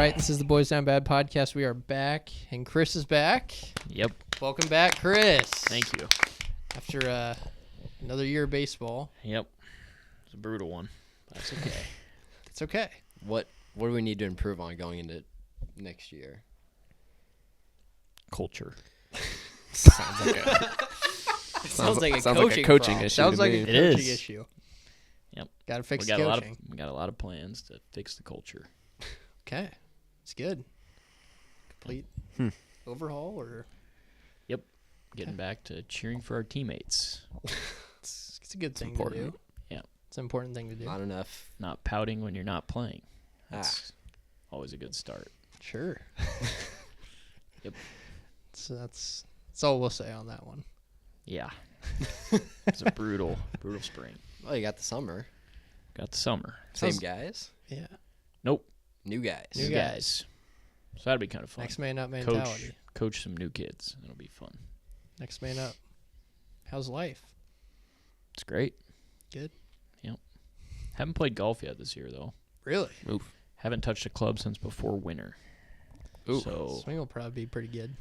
right, this is the Boys Down Bad podcast. We are back, and Chris is back. Yep. Welcome back, Chris. Thank you. After another year of baseball. Yep. It's a brutal one. That's okay. It's okay. What do we need to improve on going into next year? Culture. Sounds like a coaching issue. Sounds like a It coaching is. issue. Yep. Got to fix We got coaching. we got a lot of plans to fix the culture. Okay. It's good. Complete overhaul or? Yep. Getting back to cheering for our teammates. It's a good thing important. to do. Yeah. It's an important thing to do. Not enough. Not pouting when you're not playing. That's always a good start. Sure. Yep. So that's all we'll say on that one. Yeah. It's a brutal spring. Well, you got the summer. Got the summer. Same guys. Yeah. Nope. New guys. New guys. So that'd be kind of fun. Next man up mentality. Coach some new kids. It'll be fun. Next man up. How's life? It's great. Good. Yep. Haven't played golf yet this year though. Really? Oof. Haven't touched a club since before winter. Ooh. So Swing will probably be pretty good.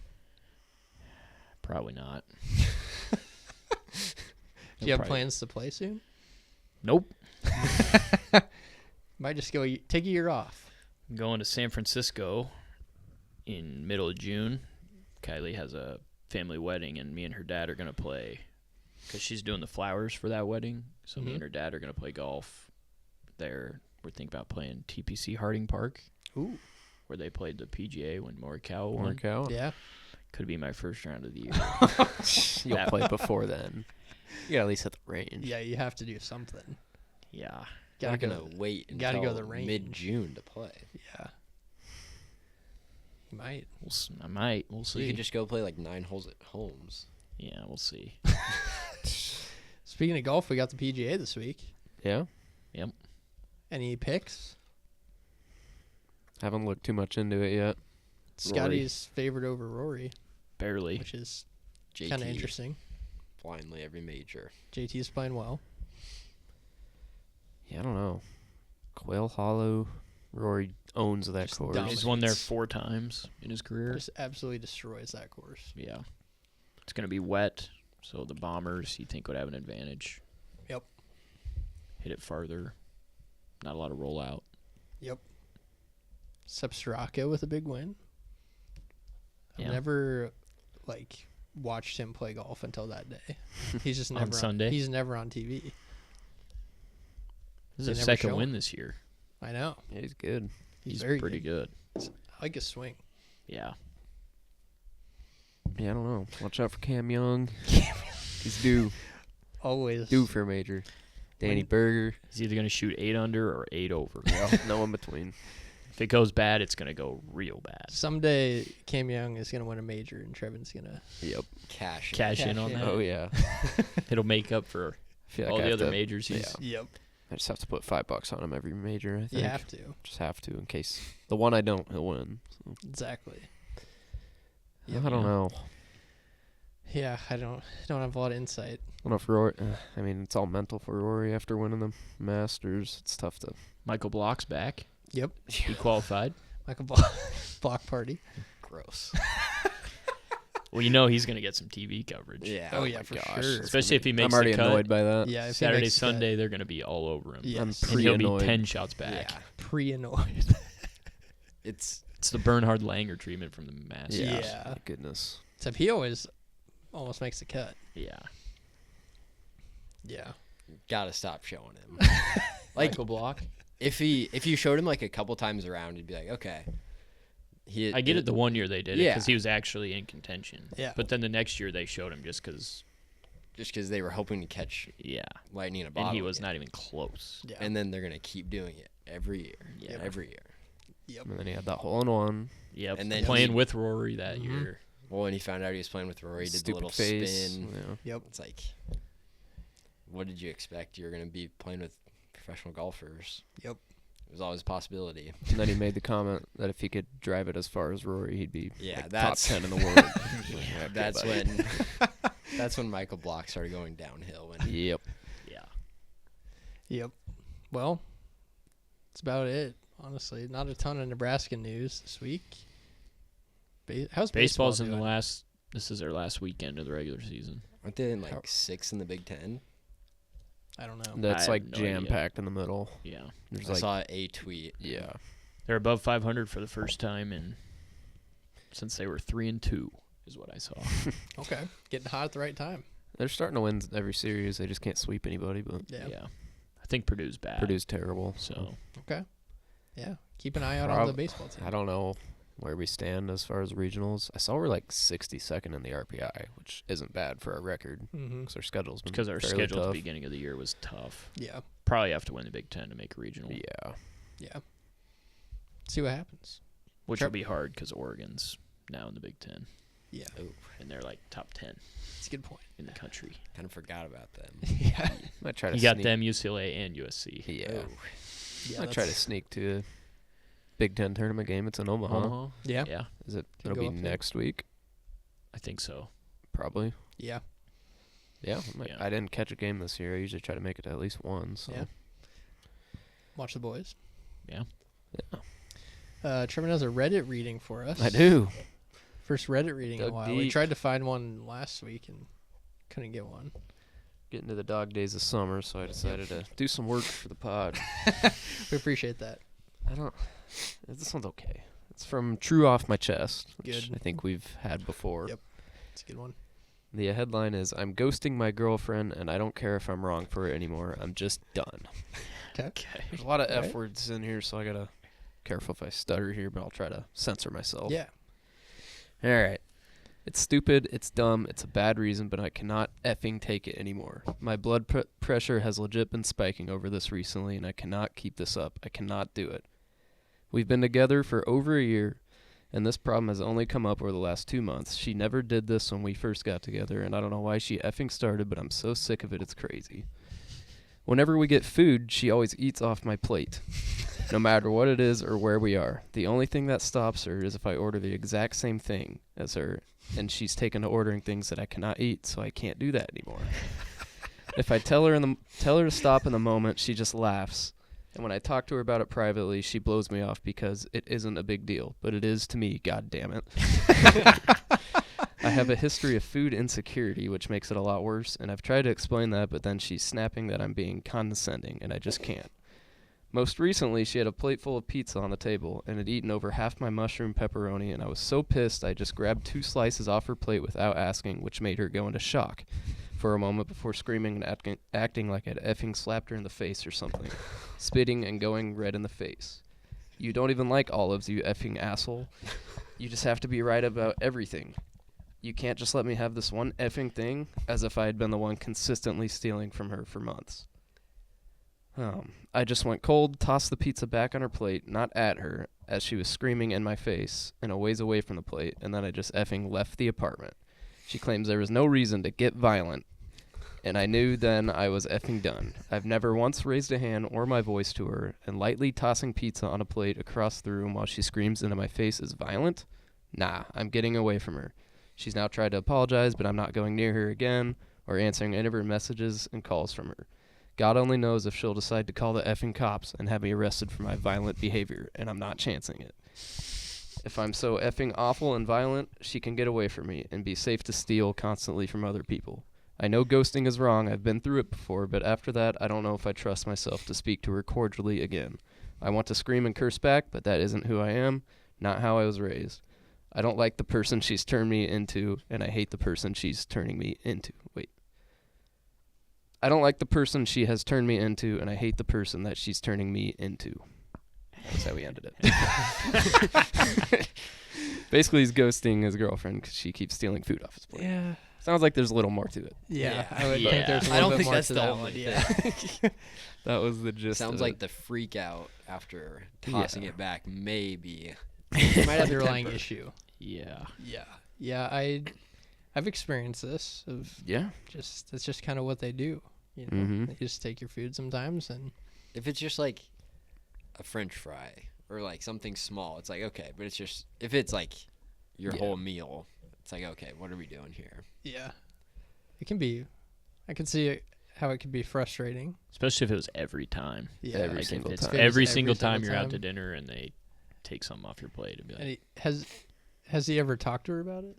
probably not. Do you have plans to play soon? Nope. Might just go take a year off. I'm going to San Francisco in middle of June. Kylie has a family wedding, and me and her dad are going to play because she's doing the flowers for that wedding. So me and her dad are going to play golf there. We're thinking about playing TPC Harding Park. Ooh. Where they played the PGA when Morikawa won. Yeah. Could be my first round of the year. You'll play before then. You got to at least hit the range. Yeah, you have to do something. Yeah. You're not going to wait gotta go until the range. mid-June to play. Yeah. You might. I might. We'll see. You could just go play like 9 holes at Holmes. Yeah, we'll see. Speaking of golf, we got the PGA this week. Yeah? Yep. Any picks? Haven't looked too much into it yet. Scotty's favored over Rory, Barely. which is JT kind of interesting. blindly every major. JT's playing well. Yeah, I don't know. Quail Hollow, Rory owns that Just course. dominates. He's won there 4 times in his career. Just absolutely destroys that course. Yeah. It's going to be wet, so the Bombers, you think, would have an advantage. Yep. Hit it farther. Not a lot of rollout. Yep. Sepstraka with a big win. I've Yeah. never, watched him play golf until that day. He's just never On Sunday? He's never on TV. This is They his never second show win him. this year. I know. Yeah, he's good. He's very pretty good. I like his swing. Yeah. Yeah, I don't know. Watch out for Cam Young. He's due Always. for a major. Danny When- Berger. He's either going to shoot 8 under or 8 over. No in between. If it goes bad, it's going to go real bad. Someday Cam Young is going to win a major and Trevin's going to. Yep. Cash Cash in on in. that. Oh, yeah. It'll make up for I feel like all I the have other to- majors. He's yeah. Yep. I just have to put $5 on him every major, I think. You have to. Just have to in case the one I don't, he'll win. So. Exactly. I don't know. Yeah, I don't have a lot of insight. I don't know if Rory. I mean, it's all mental for Rory after winning the Masters. It's tough to. Michael Block's back. Yep. He qualified. Michael Block party. Gross. Well, you know he's going to get some TV coverage. Yeah. Oh, yeah, my for gosh. sure. Especially if he makes I'm already the cut. annoyed by that. Yeah. If he Saturday, makes the cut. Sunday, they're going to be all over him. Yes. I'm And he'll be pre-annoyed. 10 shots back. Yeah. Pre-annoyed. It's. It's the Bernhard Langer treatment from the Masters. Yeah. My goodness. Except he always almost makes the cut. Yeah. Yeah. Gotta stop showing him. Like, Michael Block. if you showed him like a couple times around, you'd be like, okay. I get it the one year they did it Yeah. because he was actually in contention. Yeah. But then the next year they showed him just because, Just because they were hoping to catch yeah. lightning in a bottle. And he was again. not even close. Yeah. And then they're gonna keep doing it every year. Yeah. Every year. Yep. And then he had that hole in one. Yep. And then playing he- with Rory that Mhm. year. Well, when he found out he was playing with Rory, he did the Stupid little face. spin. Yeah. Yep. It's like, what did you expect? You're gonna be playing with professional golfers. Yep. It was always a possibility. And then he made the comment that if he could drive it as far as Rory, he'd be Yeah, top that's 10 in the world. Yeah, that's when Michael Block started going downhill. When Yep. Yeah. Yep. Well, that's about it honestly. Not a ton of Nebraska news this week. How's Baseball's baseball in the doing? last. This is their last weekend of the regular season. Aren't they in like 6 in the Big Ten? I don't know. I That's have like no idea. jam-packed in the middle. Yeah, There's I like, saw a tweet. yeah. they're above 500 for the first time since they were 3-2, is what I saw. Okay. Getting hot at the right time. They're starting to win every series. They just can't sweep anybody, but Yeah. I think Purdue's bad. Purdue's terrible. So Okay. Yeah. Keep an eye out on Prob- the baseball team. I don't know where we stand as far as regionals. I saw we're like 62nd in the RPI, which isn't bad for our record Mm-hmm. because our schedule's been because our fairly schedule at the tough. beginning of the year was tough. Yeah. Probably have to win the Big Ten to make a regional, Yeah. Yeah. See what happens. which Sure. will be hard because Oregon's now in the Big Ten, Yeah. Oh, and they're like top 10 That's a good point. in the country. kind of forgot about them. Yeah. Might try to You got sneak. them, UCLA, and USC. Yeah. Oh. Yeah. Might try to sneak to a Big Ten tournament game. It's in Omaha. Uh-huh. Yeah. Yeah, Is it? Can It'll go be up there. next week, I think so. probably. Yeah. Yeah, Yeah. I didn't catch a game this year. I usually try to make it to at least one. So Yeah. Watch the boys. Yeah. Trevor has a Reddit reading for us. I do. First Reddit reading in a Dug while. We deep. tried to find one last week and couldn't get one. Getting to the dog days of summer, so I decided to do some work for the pod. We appreciate that. I don't. This one's okay. It's from True Off My Chest, which Good. I think we've had before. Yep. It's a good one. The headline is, "I'm ghosting my girlfriend, and I don't care if I'm wrong for it anymore. I'm just done." Okay. There's a lot of F Alright. words in here, so I gotta careful if I stutter here, but I'll try to censor myself. Yeah. All right. It's stupid, it's dumb, it's a bad reason, but I cannot effing take it anymore. My blood pressure has legit been spiking over this recently, and I cannot keep this up. I cannot do it. We've been together for over a year, and this problem has only come up over the last 2 months. She never did this when we first got together, and I don't know why she effing started, but I'm so sick of it, it's crazy. Whenever we get food, she always eats off my plate, no matter what it is or where we are. The only thing that stops her is if I order the exact same thing as her, and she's taken to ordering things that I cannot eat, so I can't do that anymore. If I tell her to stop in the moment, she just laughs. And when I talk to her about it privately, she blows me off because it isn't a big deal, but it is to me, god damn it. I have a history of food insecurity, which makes it a lot worse, and I've tried to explain that, but then she's snapping that I'm being condescending, and I just can't. Most recently, she had a plate full of pizza on the table and had eaten over half my mushroom pepperoni, and I was so pissed I just grabbed 2 slices off her plate without asking, which made her go into shock for a moment before screaming and acting like I'd effing slapped her in the face or something, spitting and going red in the face. You don't even like olives, you effing asshole. You just have to be right about everything. You can't just let me have this one effing thing, as if I had been the one consistently stealing from her for months. I just went cold, tossed the pizza back on her plate, not at her, as she was screaming in my face, and a ways away from the plate, and then I just effing left the apartment. She claims there was no reason to get violent, and I knew then I was effing done. I've never once raised a hand or my voice to her, and lightly tossing pizza on a plate across the room while she screams into my face is violent? Nah, I'm getting away from her. She's now tried to apologize, but I'm not going near her again, or answering any of her messages and calls from her. God only knows if she'll decide to call the effing cops and have me arrested for my violent behavior, and I'm not chancing it. If I'm so effing awful and violent, she can get away from me and be safe to steal constantly from other people. I know ghosting is wrong, I've been through it before, but after that, I don't know if I trust myself to speak to her cordially again. I want to scream and curse back, but that isn't who I am, not how I was raised. I don't like the person she's turned me into, and I hate the person she's turning me into. I don't like the person she has turned me into, and I hate the person that she's turning me into. That's how we ended it. Basically, he's ghosting his girlfriend because she keeps stealing food off his plate. Yeah. Sounds like there's a little more to it. Yeah. Yeah. I would Yeah. think there's a I little don't bit think more that's to the that only one. thing. Yeah. That was the gist. Sounds of like it. the freak out after tossing Yeah. it back maybe. Might have the underlying temper. issue. Yeah. Yeah. Yeah. I've experienced this of Yeah. just that's just kind of what they do. You know, Mhm. they just take your food sometimes, and If it's just like a French fry or like something small, it's like okay. But it's just if it's like your Yeah. whole meal, it's like okay, what are we doing here? yeah, it can be. I can see it how it could be frustrating. Especially if it was every time. Yeah, Every Like single if it's time. every Every single single time you're out time. to dinner and they take something off your plate and be like, And has he ever talked to her about it?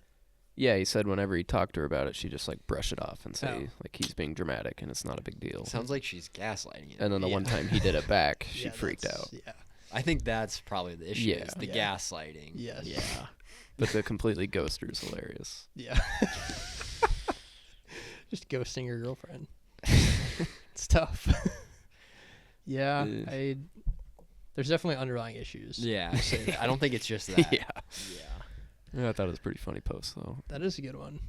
Yeah, he said whenever he talked to her about it, she just like brush it off and say Oh. like he's being dramatic and it's not a big deal. Sounds like she's gaslighting it. And then the one Yeah. time he did it back, she Yeah, freaked that's- out. Yeah. I think that's probably the issue. Yeah. Is the Yeah. gaslighting. Yes. yeah. But the completely ghoster is hilarious. Yeah. Just ghosting your girlfriend. It's tough. Yeah, Yeah. there's definitely underlying issues. Yeah. I don't think it's just that. Yeah. Yeah. I thought it was a pretty funny post though. That is a good one.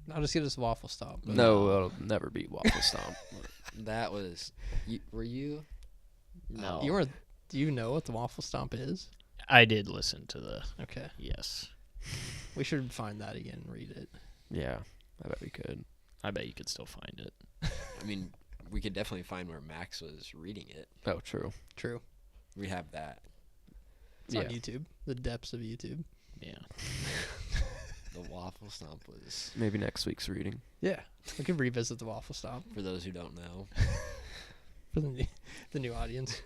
Not as good as Waffle Stomp. But No, it'll never beat Waffle Stomp. That was. Were you? No. Do you know what the Waffle Stomp is? I did listen to the, Okay. yes. We should find that again and read it. Yeah, I bet we could. I bet you could still find it. I mean, we could definitely find where Max was reading it. Oh, true. True. We have that. It's on YouTube. The depths of YouTube. Yeah. The waffle stomp was, Maybe next week's reading. Yeah. We could revisit the Waffle Stomp for those who don't know. for the new audience.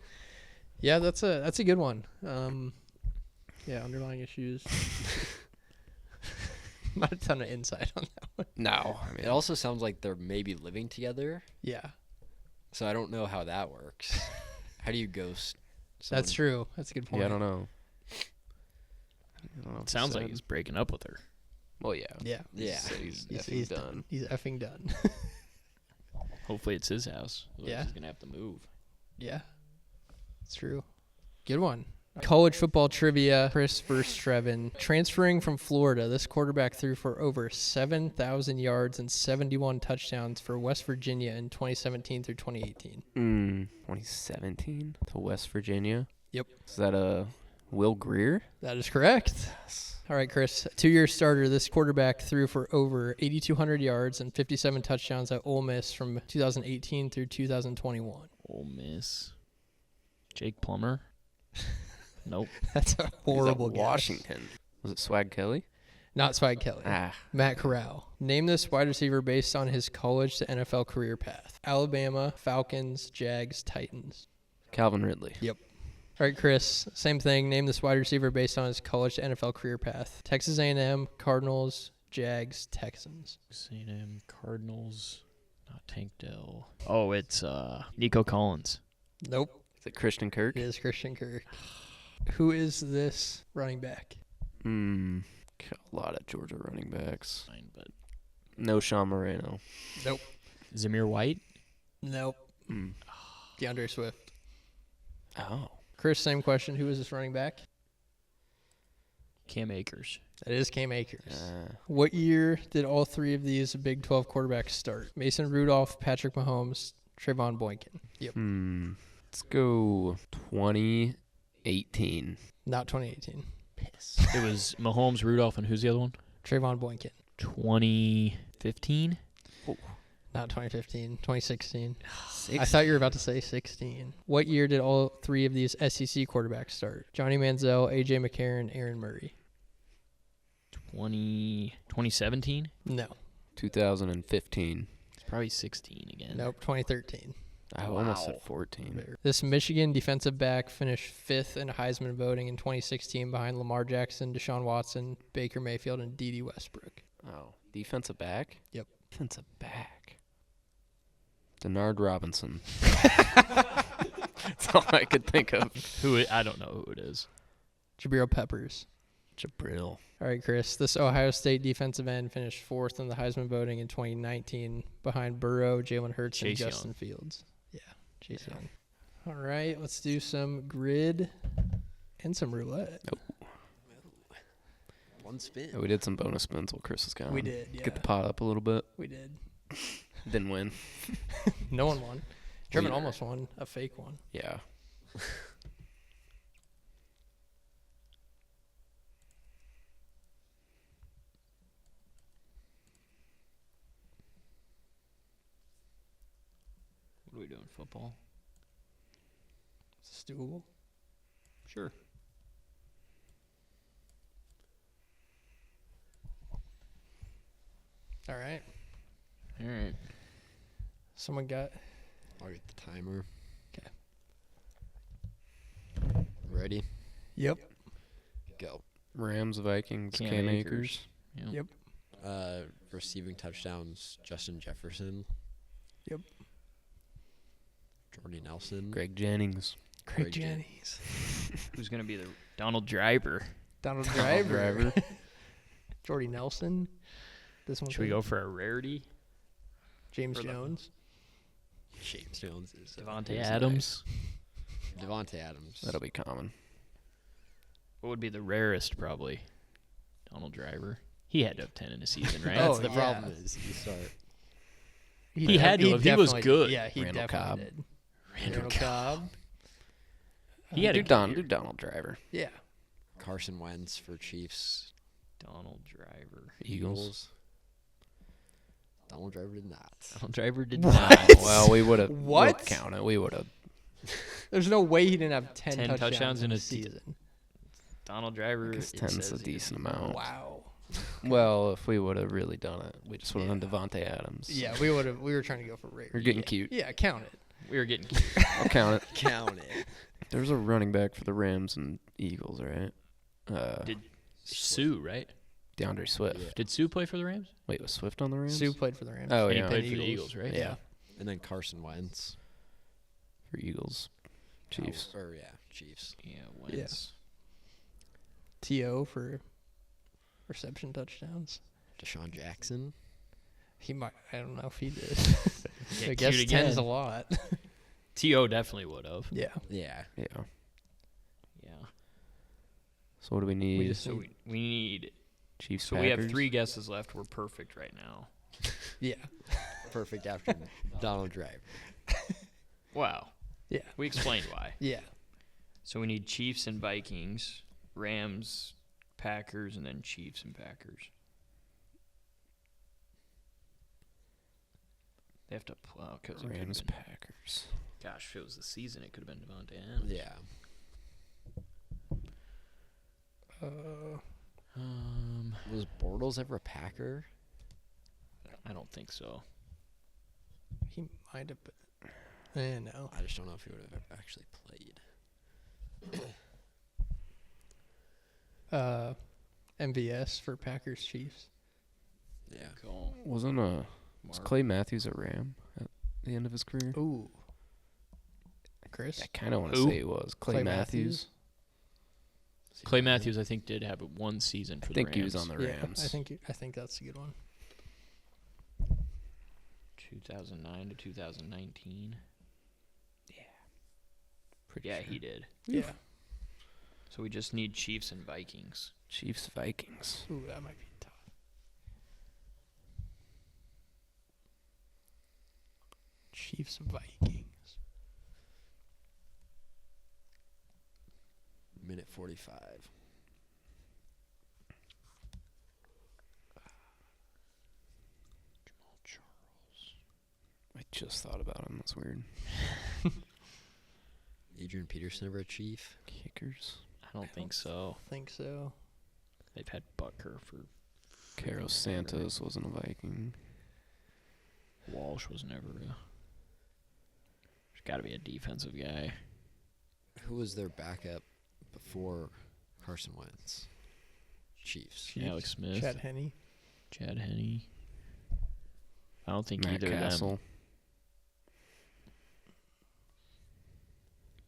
Yeah, that's a good one. Yeah, underlying issues. Not a ton of insight on that one. No, I mean, It also sounds like they're maybe living together, Yeah, so I don't know how that works. How do you ghost someone? that's true. That's a good point. yeah, I don't know. It sounds like he's breaking up with her. Well, yeah. Yeah. Yeah. He's He's, effing he's done. He's effing done. Hopefully it's his house. Otherwise Yeah. he's going to have to move. Yeah, it's true. Good one. College football trivia, Chris versus Trevin. Transferring from Florida, this quarterback threw for over 7,000 yards and 71 touchdowns for West Virginia in 2017 through 2018. 2017 to West Virginia. Yep. Is that a Will Greer? That is correct. All right, Chris. 2-year starter, this quarterback threw for over 8,200 yards and 57 touchdowns at Ole Miss from 2018 through 2021. Ole Miss. Jake Plummer? Nope. That's a horrible guess. Washington. Was it Swag Kelly? Not Spike Kelly. Matt Corral. Name this wide receiver based on his college to NFL career path. Alabama, Falcons, Jags, Titans. Calvin Ridley. All right, Chris. Same thing. Name this wide receiver based on his college to NFL career path. Texas A&M, Cardinals, Jags, Texans. St. M. Cardinals. Not Tank Dell. Oh, it's Nico Collins. Nope. Is it Christian Kirk? It is Christian Kirk. Who is this running back? A lot of Georgia running backs. Fine, but No Sean Moreno. Nope. Zamir White? Nope. DeAndre Swift. Oh. Chris, same question. Who is this running back? Cam Akers. That is Cam Akers. What year did all three of these Big 12 quarterbacks start? Mason Rudolph, Patrick Mahomes, Trayvon Boykin. Yep. Let's go 2018. Not 2018. It was Mahomes, Rudolph, and who's the other one? Trayvon Boykin. 2015? Not 2015. 2016. I thought you were about to say 16. What year did all three of these SEC quarterbacks start? Johnny Manziel, A.J. McCarron, Aaron Murray. 2017? No. 2015. It's probably 16 again. Nope. 2013. I almost said 14. This Michigan defensive back finished 5th in Heisman voting in 2016 behind Lamar Jackson, Deshaun Watson, Baker Mayfield, and Dede Westbrook. Oh, defensive back? Yep. Defensive back. Denard Robinson. That's all I could think of. I don't know who it is. Jabril Peppers. Jabril. All right, Chris. This Ohio State defensive end finished 4th in the Heisman voting in 2019 behind Burrow, Jalen Hurts, and Chase Young. Justin Fields. Yeah, Chase Young. All right, let's do some grid and some roulette. One spin. Yeah, we did some bonus spins while Chris was gone. We did, yeah. Get the pot up a little bit. We did. Didn't win. No one won. Trevin almost won a fake one. Yeah. What are we doing? Football? It's doable. Sure. All right. All right. Someone got. I'll get the timer. 'Kay. Ready? Yep. Go. Rams, Vikings, Cam Cam Akers. Akers. Yep. Yep. Receiving touchdowns, Justin Jefferson. Yep. Jordy Nelson. Greg Jennings. Craig Greg Jen- Jennings. Who's going to be the Donald Driver? Donald Driver. Jordy Nelson. This one. Should we go for a rarity? James for the- Jones. James Jones is Devontae Adams. Devontae Adams. That'll be common. What would be the rarest, probably? Donald Driver. He had to have 10 in a season, right? Oh, That's the yeah. problem is you start. He had to have. He was definitely- good. Yeah, he Randall definitely Cobb. did. Randall Cobb. He had a do good Don, year. do Donald Driver. Yeah. Carson Wentz for Chiefs. Donald Driver. Eagles. Donald Driver did not. Donald Driver did What? not. Well, we would have. What? We'll count it. We would have. There's no way he didn't have 10, 10 touchdowns in a a season. season. Donald Driver. Because it 10's says a here. decent amount. Wow. Well, if we would have really done it, we just would have Yeah. done Devontae Adams. Yeah, we would have. We were trying to go for rare. We're getting yeah. cute. Yeah, count it. We were getting. I'll count it. Count it. There's a running back for the Rams and Eagles, right? Did Sue, right? DeAndre Swift. Yeah. Did Sue play for the Rams? Wait, was Swift on the Rams? Sue played for the Rams. Oh, And yeah. he played And for the Eagles, right? Yeah. And then Carson Wentz. For Eagles. Chiefs. Or yeah, Chiefs. Yeah, Wentz. T.O. for reception touchdowns. Deshaun Jackson. He might. I don't know if he did. Get I guess cute 10's again. a lot. T.O. definitely would have. Yeah. Yeah. Yeah. Yeah. So what do we need? just- So we need. Chiefs. So we have Packers? 3 guesses left. We're perfect right now. Yeah. Perfect after Donald Driver. Wow. Yeah. We explained why. Yeah. So we need Chiefs and Vikings, Rams, Packers, and then Chiefs and Packers. They have to plow because Rams, Packers. gosh, if it was the season, it could have been Devontae Adams. Yeah. Was Bortles ever a Packer? I don't think so. He might have been. No. I just don't know if he would have actually played. MVS for Packers Chiefs. Yeah. Cool. Wasn't was Clay Matthews a Ram at the end of his career? Ooh. Chris. I kind of want to Who? say it was Clay Matthews. Clay Matthews, I think, did have it 1 season for I the think Rams. he was on the Yeah, Rams. I think that's a good one. 2009 to 2019. Pretty Yeah, sure. he did. Yeah. So we just need Chiefs and Vikings. Chiefs, Vikings. Ooh, that might be tough. Chiefs Vikings. Minute 45. I just thought about him. That's weird. Adrian Peterson ever a Chief? Kickers. I don't think so. Think so. They've had Butker for Carlos Santos wasn't a Viking. Walsh was never a. There's got to be a defensive guy. Who was their backup before Carson Wentz? Chiefs. Alex Smith, Chad Henne. Chad Henne. I don't think Matt either of them. Castle.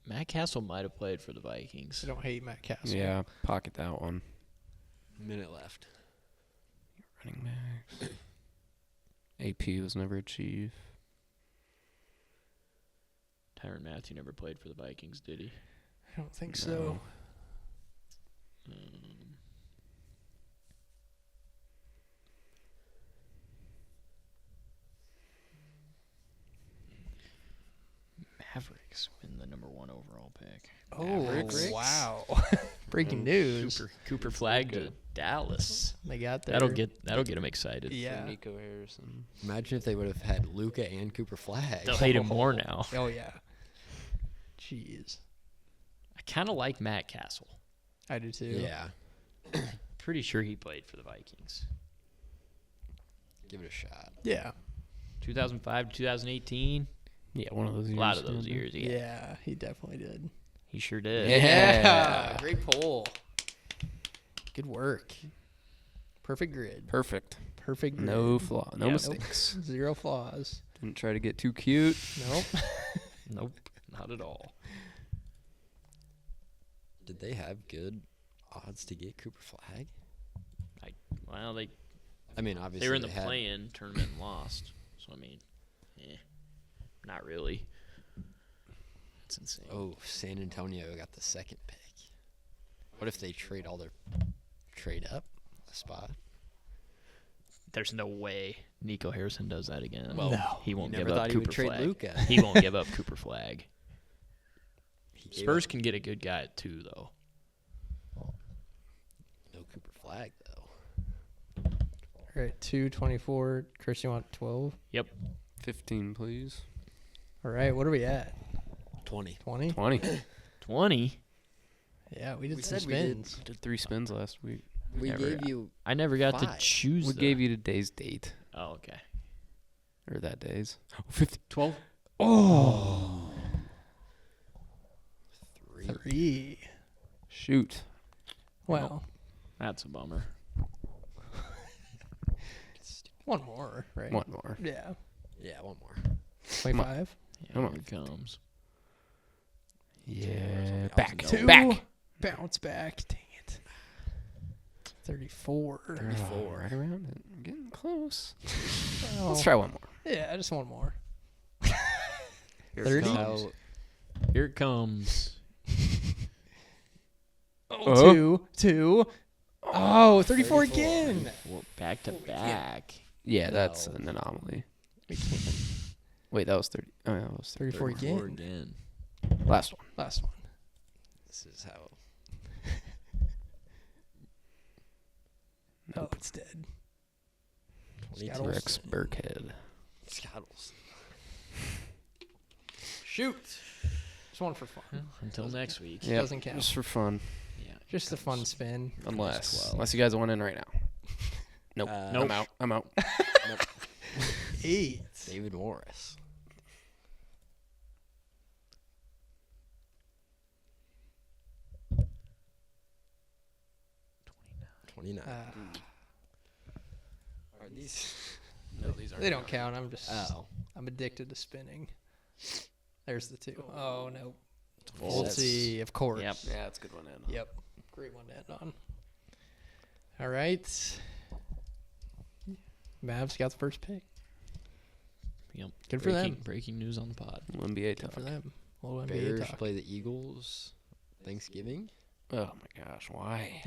Matt Castle might have played for the Vikings. I don't hate Matt Castle. Yeah, pocket that one. Minute left. Running backs. AP was never a Chief. Tyrann Mathieu never played for the Vikings, did he? I don't think No. so. Mavericks win the number 1 overall pick. Oh, Mavericks. wow. Breaking news. Cooper Flag to Dallas. They got there. That'll get them excited. Yeah. Nico Harrison. Imagine if they would have had Luca and Cooper Flag. They'll hate him more now. Oh, yeah. Jeez. I kind of like Matt Castle. I do too. Yeah. Pretty sure he played for the Vikings. Give it a shot. Yeah. 2005 to 2018. Yeah, one of those A years. lot of those years. Yeah. Yeah, he definitely did. He sure did. Yeah. Great poll. Good work. Perfect grid. Perfect. Perfect grid. No flaw. No Yeah. mistakes. Nope. Zero flaws. Didn't try to get too cute. Nope. Nope. Not at all. Did they have good odds to get Cooper Flag? Well, they I mean, obviously were in the had- play-in tournament and lost. So, I mean, not really. That's insane. Oh, San Antonio got the second pick. What if they trade up a spot? There's no way Nico Harrison does that again. Well, No. he won't never give up thought he Cooper would trade Flag. Luka. He won't give up Cooper Flag. He gave Spurs up can get a good guy at 2, though. no Cooper Flag though. All right, 224. Chris, you want 12? 15, please. All right, what are we at? 20. 20? 20. 20? Yeah, we did We some said we did. spins. Did 3 spins last week. We Never- gave you I never got to 5. choose We the- gave you today's date. Oh, okay. Or that day's. 50. 12. Oh. 3. 3. Shoot. Wow. That's a bummer. One more, right? One more. Yeah. Yeah, one more. 25. Yeah, Come here on. it comes. Yeah. Back. Back. Two. Back. Bounce back. Dang it. 34. 34. Right around it. I'm getting close. Well, Let's try one more. Yeah, just one more. Here 30? it comes. Here it comes. Oh, two. Oh, 34 again. Well, back to back. Yeah, that's No. an anomaly. We can't. Wait, that was 30. Oh, yeah, that was 34 34 again. again. Last one. Last one. This is how. Oh, it's dead. 22. Scottles. Rex Burkhead. Scottles. Shoot. Just one for fun. Until next week. Yeah, Doesn't count. just for fun. Yeah. Just a fun spin. Unless you guys want in right now. Nope. Nope. I'm out. 8. David Morris. $29. Are these? No, these aren't. They don't count. Oh. I'm addicted to spinning. There's the 2. Oh, no. Full. Voltsy, of course. Yep. Yeah, that's a good one in. Yep. Great one to end on. All right. Mavs got the first pick. Yep. Good for them. Breaking news on the pod. NBA Good talk. for them. Little NBA Bears talk. play the Eagles Thanksgiving. Oh my gosh, why?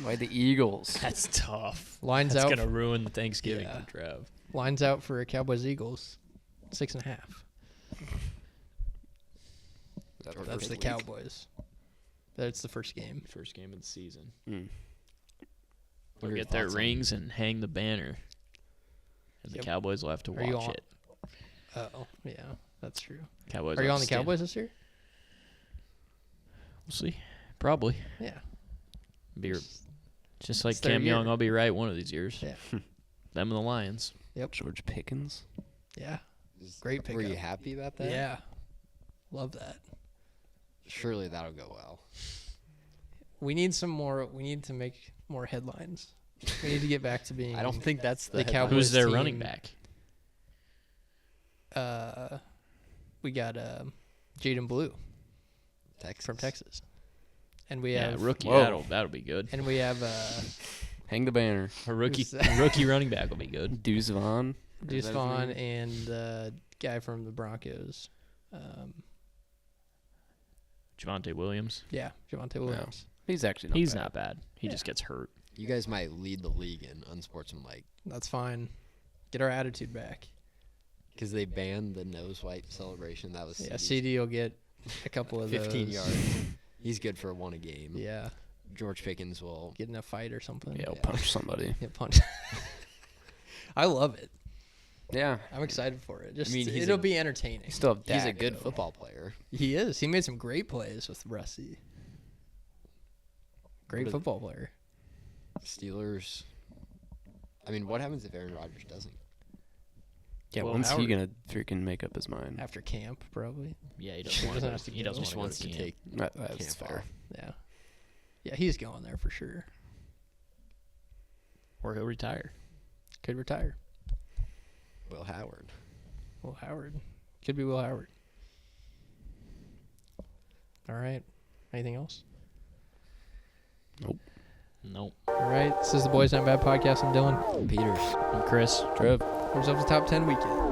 Why the Eagles? That's tough. Lines That's out. gonna ruin the Thanksgiving Yeah. for Trev. Lines out for Cowboys Eagles. 6.5. That's the Cowboys. That's the first game. First game of the season. Mm. What They'll are your get their thoughts on- rings and hang the banner. And Yep. the Cowboys will have to Are you watch on- it. Oh, yeah, that's true. Cowboys Are you will on the stand- Cowboys this year? We'll see. Probably. Yeah. Be just like it's their Cam Young, year. I'll be right one of these years. Yeah. Them and the Lions. George Pickens. Yeah. Great Were you pickup. happy about that? Yeah. Love that. Surely that'll go well. We need some more. We need to make more headlines. We need to get back to being. I don't think that's the the Cowboys Who's their team. running back? We got Jaden Blue Texas. from Texas, and we Yeah, have rookie. Whoa. That'll be good. and we have Hang the banner. A rookie Who's that? rookie running back will be good. Deuce Vaughn. Deuce that his Vaughn name? and the guy from the Broncos. Javonte Williams. Yeah, Javonte Williams. He's actually not He's bad. not bad. He Yeah. just gets hurt. You guys might lead the league in unsportsmanlike That's fine. Get our attitude back. because they banned the nose wipe celebration. That was Yeah, CD's CD will get a couple of 15 those. yards. He's good for one a game. Yeah, George Pickens will. get in a fight or something. Yeah, Yeah. punch somebody. Get punched. I love it. Yeah. I'm excited for it. Just mean, he's it'll a- be entertaining. You still have He's a Dak, good though. football player. He is. He made some great plays with Rusty. Great What a- football player. Steelers. I mean, what happens if Aaron Rodgers doesn't Yeah, Will when's he Howard. gonna freaking make up his mind? After camp, probably. Yeah, he He doesn't want doesn't to. have to He go. doesn't Just want wants to camp. take That's camp fair. off. Yeah. Yeah, he's going there for sure. Or he'll retire. Could retire. Will Howard. Will Howard. Could be Will Howard. All right. Anything else? Nope. All right. This is the Boys Not Bad podcast. I'm Dylan. Peters. I'm Chris. Trev. Have yourselves a top 10 weekend.